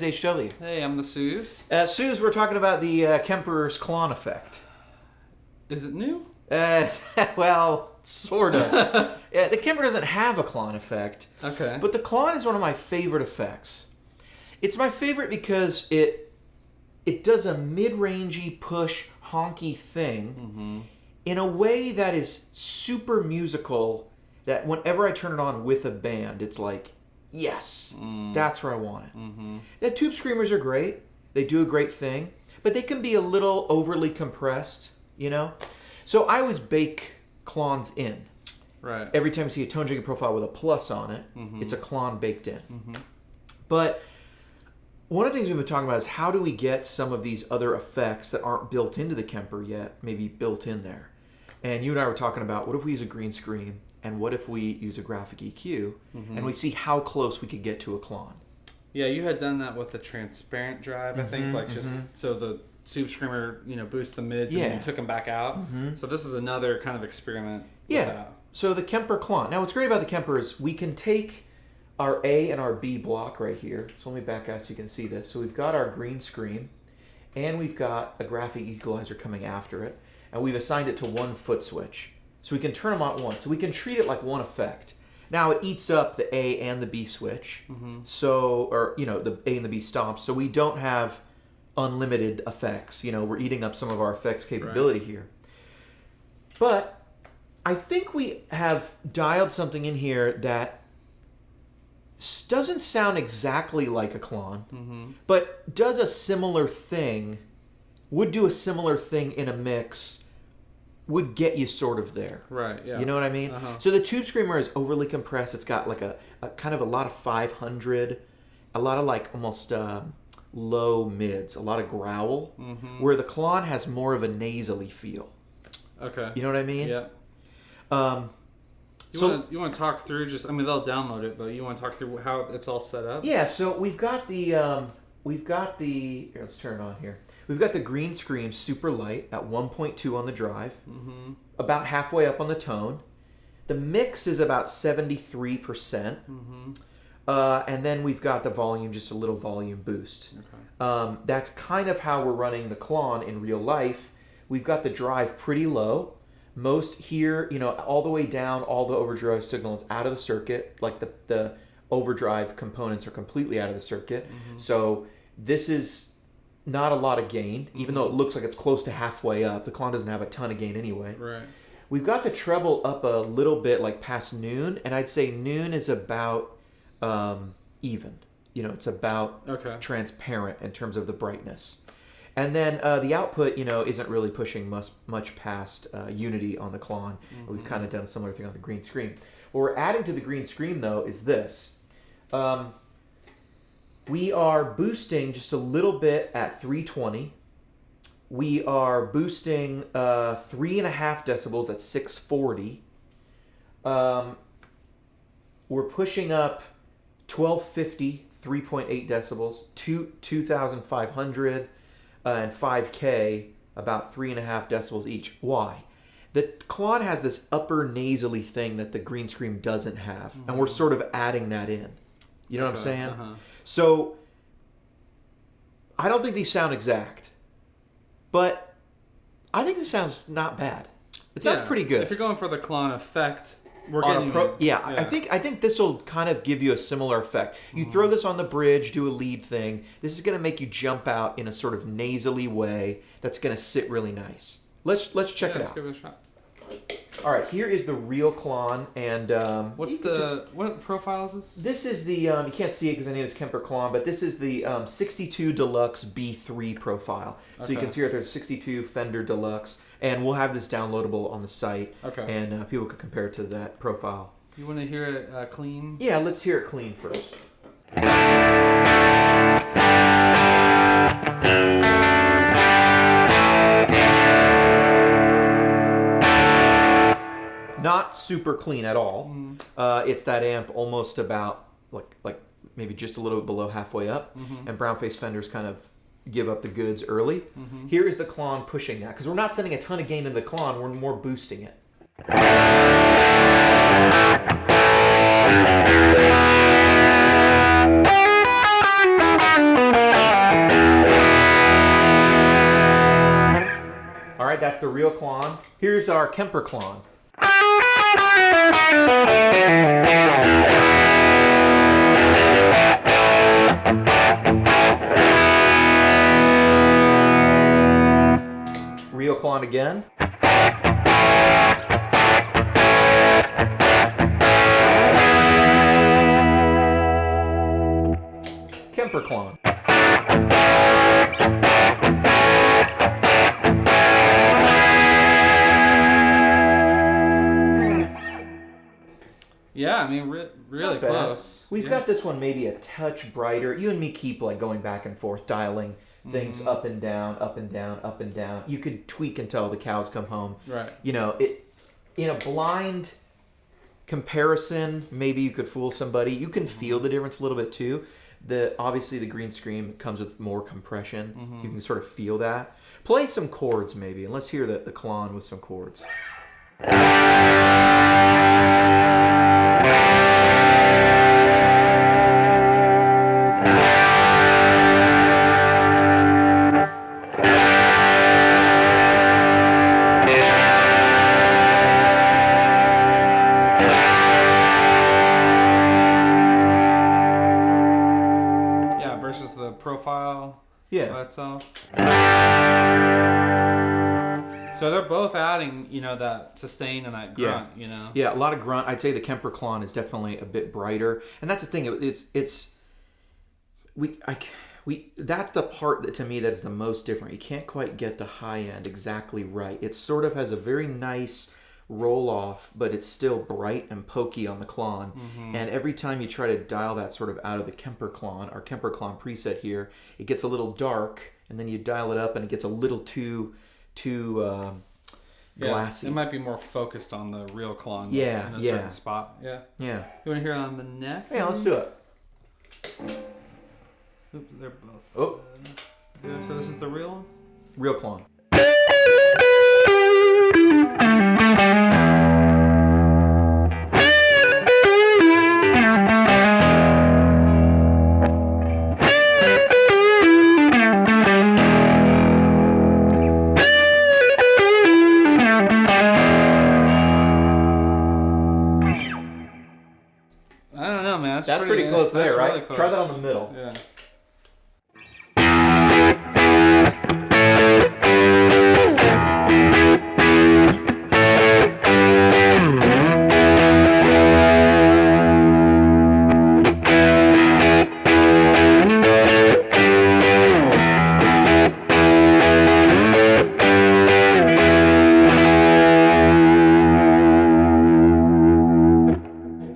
name's HW. Hey, I'm the Sooze. Sooze, we're talking about the Kemper's Klon effect. Is it new? Well, sort of. Yeah, the Kemper doesn't have a Klon effect. Okay. But the Klon is one of my favorite effects. It's my favorite because it does a mid-rangey, push, honky thing in a way that is super musical, that whenever I turn it on with a band, it's like, yes, that's where I want it. The tube screamers are great. They do a great thing. But they can be a little overly compressed, you know? So I always bake Klons in. Right. Every time you see a Tone Junkie profile with a plus on it, it's a Klon baked in. But one of the things we've been talking about is how do we get some of these other effects that aren't built into the Kemper yet, maybe built in there. And you and I were talking about, what if we use a green screen, and what if we use a graphic EQ, and we see how close we could get to a Klon. Yeah, you had done that with the transparent drive, I think, like just so the tube screamer, boost the mids, and then you took them back out. So this is another kind of experiment. Yeah. With that. So the Kemper Klon. Now, what's great about the Kemper is we can take our A and our B block right here. So let me back out so you can see this. So we've got our green screen, and we've got a graphic equalizer coming after it, and we've assigned it to one foot switch. So we can turn them on at once. So we can treat it like one effect. Now it eats up the A and the B switch. The A and the B stomps. So we don't have unlimited effects. We're eating up some of our effects capability here. But I think we have dialed something in here that doesn't sound exactly like a Klon, but does a similar thing, would do a similar thing in a mix, would get you sort of there. Right, yeah. You know what I mean? So the tube screamer is overly compressed. It's got like a kind of a lot of 500, a lot of like almost low mids, a lot of growl, where the Klon has more of a nasally feel. Okay. You know what I mean? Yeah. You want to talk through they'll download it, but you want to talk through how it's all set up? Yeah, so we've got the here, let's turn it on here. We've got the green screen super light at 1.2 on the drive, about halfway up on the tone. The mix is about 73%, and then we've got the volume, just a little volume boost. Okay. That's kind of how we're running the Klon in real life. We've got the drive pretty low. Most here, all the way down, all the overdrive signal is out of the circuit. Like the overdrive components are completely out of the circuit. So this is not a lot of gain, even though it looks like it's close to halfway up. The Klon doesn't have a ton of gain anyway. Right. We've got the treble up a little bit, like past noon, and I'd say noon is about even. It's about transparent in terms of the brightness. And then the output, isn't really pushing much past unity on the Klon. We've kind of done a similar thing on the green screen. What we're adding to the green screen, though, is this. We are boosting just a little bit at 320. We are boosting 3.5 decibels at 640. We're pushing up 1250, 3.8 decibels, 2500. And 5K, about 3.5 decibels each. Why? The Klon has this upper nasally thing that the green screen doesn't have, and we're sort of adding that in. You know what I'm saying? So, I don't think these sound exact, but I think this sounds not bad. It sounds pretty good. If you're going for the Klon effect, we're getting I think this will kind of give you a similar effect. You throw this on the bridge, do a lead thing. This is going to make you jump out in a sort of nasally way that's going to sit really nice. Let's check it out. Let's give it a shot. All right, here is the real Klon, and what profile is this? This is the you can't see it because I name it's Kemper Klon, but this is the 62 Deluxe B3 profile. So you can see right there's 62 Fender Deluxe, and we'll have this downloadable on the site. Okay. And people can compare it to that profile. You want to hear it clean? Yeah, let's hear it clean first. Not super clean at all. It's that amp almost about like maybe just a little bit below halfway up, and brown face Fenders kind of give up the goods early. Here is the Klon pushing that, because we're not sending a ton of gain in the Klon, we're more boosting it. That's the real Klon. Here's our Kemper Klon. Real Klon again. Kemper Klon. Yeah, I mean, really close. We've got this one maybe a touch brighter. You and me keep like going back and forth, dialing things up and down, up and down, up and down. You could tweak until the cows come home. Right. You know, in a blind comparison, maybe you could fool somebody. You can feel the difference a little bit too. Obviously the green screen comes with more compression. You can sort of feel that. Play some chords maybe, and let's hear the Klon with some chords. Versus the profile by itself. So they're both adding, that sustain and that grunt, Yeah, a lot of grunt. I'd say the Kemper Klon is definitely a bit brighter, and that's the thing. That's the part that to me that's the most different. You can't quite get the high end exactly right. It sort of has a very nice roll off, but it's still bright and pokey on the Klon. And every time you try to dial that sort of out of the Kemper Klon, our Kemper Klon preset here, it gets a little dark, and then you dial it up and it gets a little too glassy. It might be more focused on the real Klon in a certain spot. Yeah. You want to hear it on the neck? Yeah, let's do it. Oops, they're both. Oh. So this is the real one? Real Klon. I don't know, man. That's pretty close there, right? Really close. Try that on the middle. Yeah.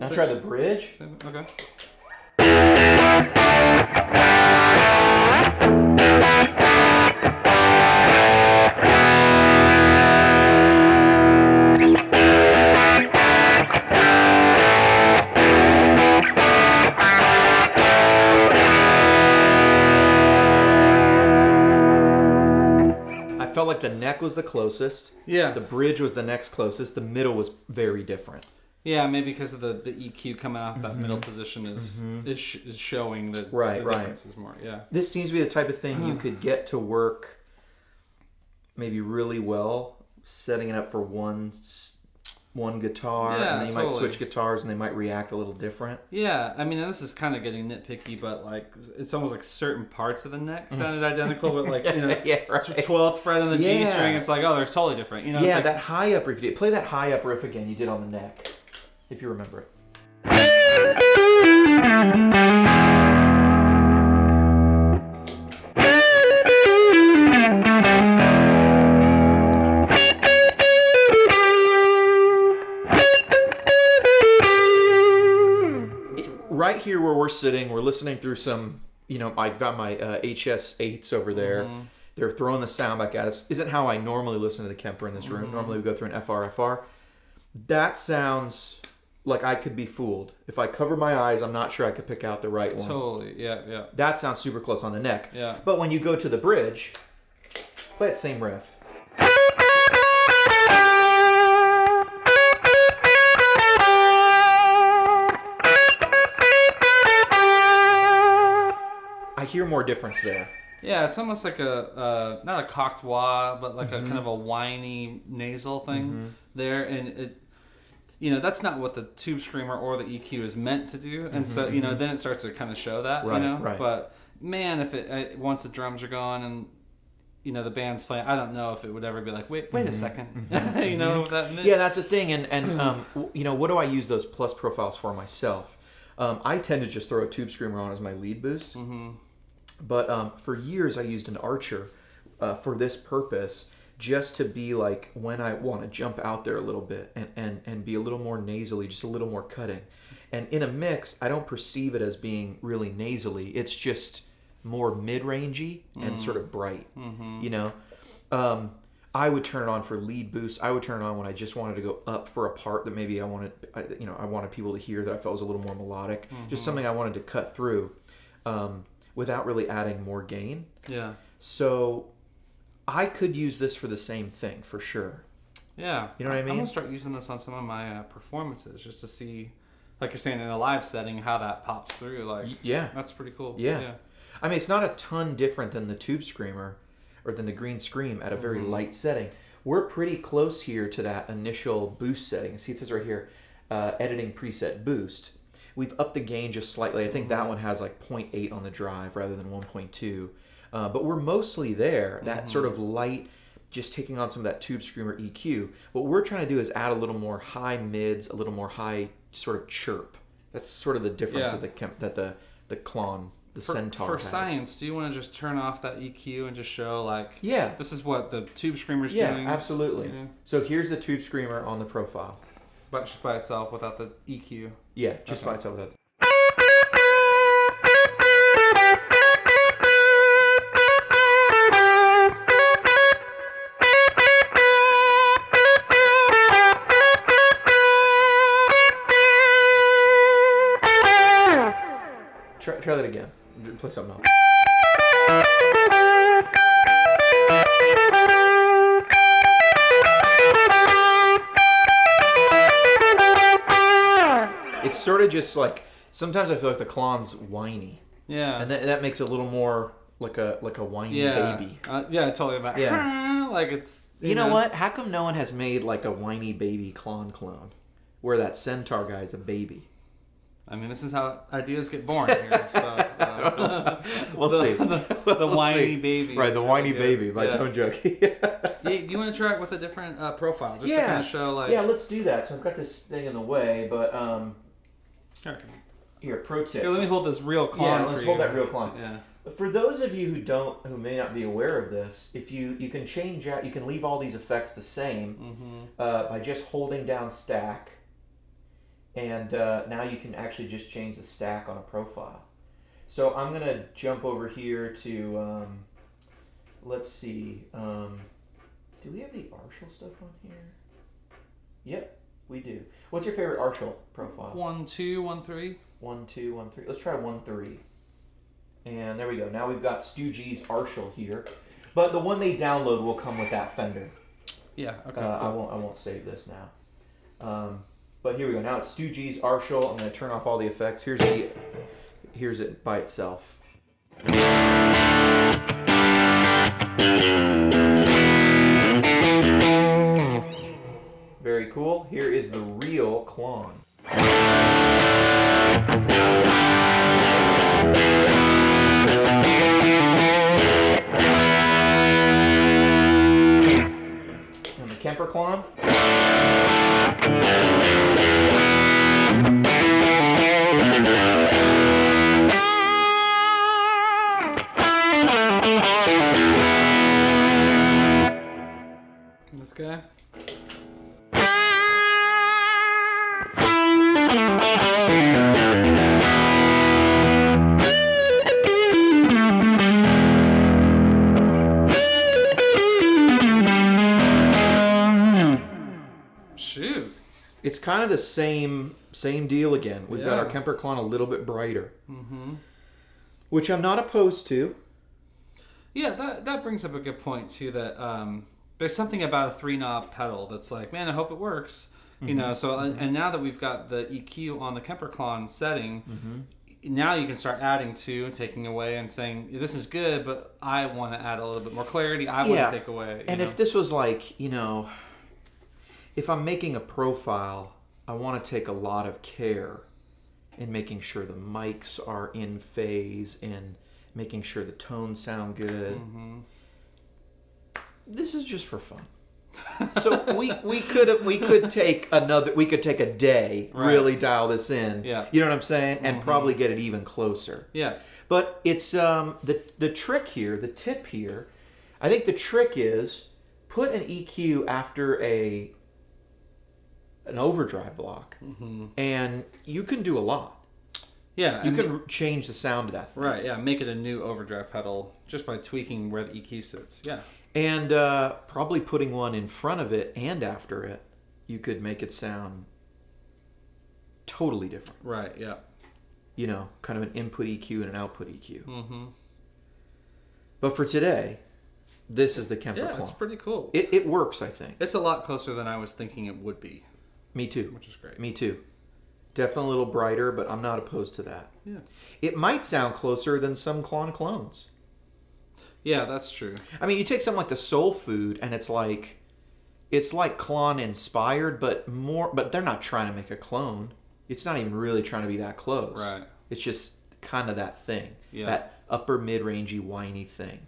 Now try the bridge. Okay. I felt like the neck was the closest. Yeah. The bridge was the next closest. The middle was very different. Yeah, maybe because of the EQ coming out that middle position is showing that the difference is more. Yeah. This seems to be the type of thing you could get to work maybe really well, setting it up for one guitar, and then you might switch guitars and they might react a little different. Yeah, I mean, this is kind of getting nitpicky, but like it's almost like certain parts of the neck sounded identical, but like 12th fret on the G string, it's like, oh, they're totally different. Yeah, like, that high up riff. Play that high up riff again. You did on the neck, if you remember it. Right here where we're sitting, we're listening through some, I've got my HS8s over there. They're throwing the sound back at us. Isn't how I normally listen to the Kemper in this room. Normally we go through an FR. That sounds like I could be fooled. If I cover my eyes, I'm not sure I could pick out the right one. Totally, yeah. That sounds super close on the neck. Yeah. But when you go to the bridge, play that same riff. I hear more difference there. Yeah, it's almost like a not a cocked wah, but like a kind of a whiny nasal thing there, and it, that's not what the tube screamer or the EQ is meant to do, and so then it starts to kind of show that, Right. But man, if it once the drums are going and the band's playing, I don't know if it would ever be like, wait a second, that. Yeah, that's the thing, and what do I use those plus profiles for myself? I tend to just throw a tube screamer on as my lead boost, but for years I used an Archer for this purpose, just to be like when I want to jump out there a little bit and be a little more nasally, just a little more cutting. And in a mix, I don't perceive it as being really nasally. It's just more mid-rangey and sort of bright, I would turn it on for lead boost. I would turn it on when I just wanted to go up for a part that maybe I wanted people to hear that I felt was a little more melodic, just something I wanted to cut through without really adding more gain. Yeah. So I could use this for the same thing for sure. Yeah. You know what I mean? I'm going to start using this on some of my performances just to see, like you're saying, in a live setting, how that pops through. Like, yeah. That's pretty cool. Yeah. I mean, it's not a ton different than the tube screamer or than the green scream at a very light setting. We're pretty close here to that initial boost setting. See, it says right here, editing preset boost. We've upped the gain just slightly. I think that one has like 0.8 on the drive rather than 1.2. But we're mostly there. That sort of light, just taking on some of that tube screamer EQ. What we're trying to do is add a little more high mids, a little more high sort of chirp. That's sort of the difference that the Klon, the centaur for has. science, do you want to just turn off that EQ and just show like, this is what the tube screamer's doing? Yeah, absolutely. So here's the tube screamer on the profile. But just by itself without the EQ. Yeah, just by itself without. Try that again. Play something else. It's sort of just like, sometimes I feel like the Klon's whiny. Yeah. And that makes it a little more like a whiny baby. It's totally about like it's... You know what? How come no one has made like a whiny baby Klon clone? Where that centaur guy's a baby. I mean, this is how ideas get born here. So we'll see. The whiny baby. Right, the whiny baby by Tone Junkie. Do you want to try it with a different profile, just to kind of show like? Yeah, let's do that. So I've got this thing in the way, but here, pro tip. Here, let me hold this real Klon. Let's hold that real Klon. Yeah. For those of you who may not be aware of this, if you can change out, you can leave all these effects the same by just holding down stack. And now you can actually just change the stack on a profile. So I'm going to jump over here to, let's see, do we have the Arshel stuff on here? Yep, we do. What's your favorite Arshel profile? 1, 2, 1, 3. 1, 2, 1, 3. Let's try 1, 3. And there we go. Now we've got Stu G's Arshel here. But the one they download will come with that Fender. Yeah, okay. Cool. I won't save this now. But here we go. Now it's Stu G's Arshel. I'm going to turn off all the effects. Here's it by itself. Very cool. Here is the real Klon. And the Kemper Klon. This guy. Shoot. It's kind of the same deal again. We've got our Kemper Klon a little bit brighter, which I'm not opposed to. Yeah, that brings up a good point too. That there's something about a 3-knob pedal that's like, man, I hope it works. You know. So and now that we've got the EQ on the Kemper Klon setting, now you can start adding to and taking away and saying, this is good, but I want to add a little bit more clarity. I want to take away. And if this was like, if I'm making a profile, I want to take a lot of care in making sure the mics are in phase and making sure the tones sound good. Mm-hmm. This is just for fun. So we could take a day, really dial this in. Yeah. You know what I'm saying? And probably get it even closer. Yeah. But it's the trick here, the tip here, I think the trick is put an EQ after an overdrive block, and you can do a lot. Yeah, you can change the sound of that thing. Right, yeah, make it a new overdrive pedal just by tweaking where the EQ sits. Yeah. And probably putting one in front of it and after it, you could make it sound totally different. Right, yeah. Kind of an input EQ and an output EQ. Mm-hmm. But for today, this is the Kemper Klon. Yeah, it's pretty cool. It works, I think. It's a lot closer than I was thinking it would be. Me too. Which is great. Me too. Definitely a little brighter, but I'm not opposed to that. Yeah. It might sound closer than some Klon clones. Yeah, that's true. I mean, you take something like the Soul Food, and it's like Klon inspired, but they're not trying to make a clone. It's not even really trying to be that close. Right. It's just kind of that thing. Yeah. That upper mid-rangey whiny thing.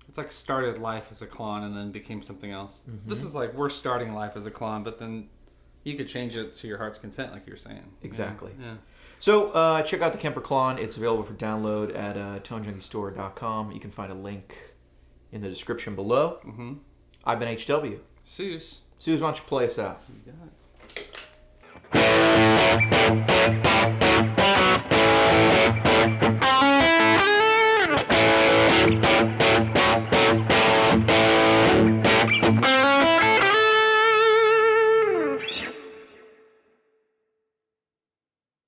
It's like started life as a Klon and then became something else. Mm-hmm. This is like we're starting life as a Klon, but then you could change it to your heart's content, like you were saying. Exactly. Yeah. So check out the Kemper Klon. It's available for download at ToneJunkieStore.com. You can find a link in the description below. Mm-hmm. I've been HW. Sooze. Sooze, why don't you play us out? You got it.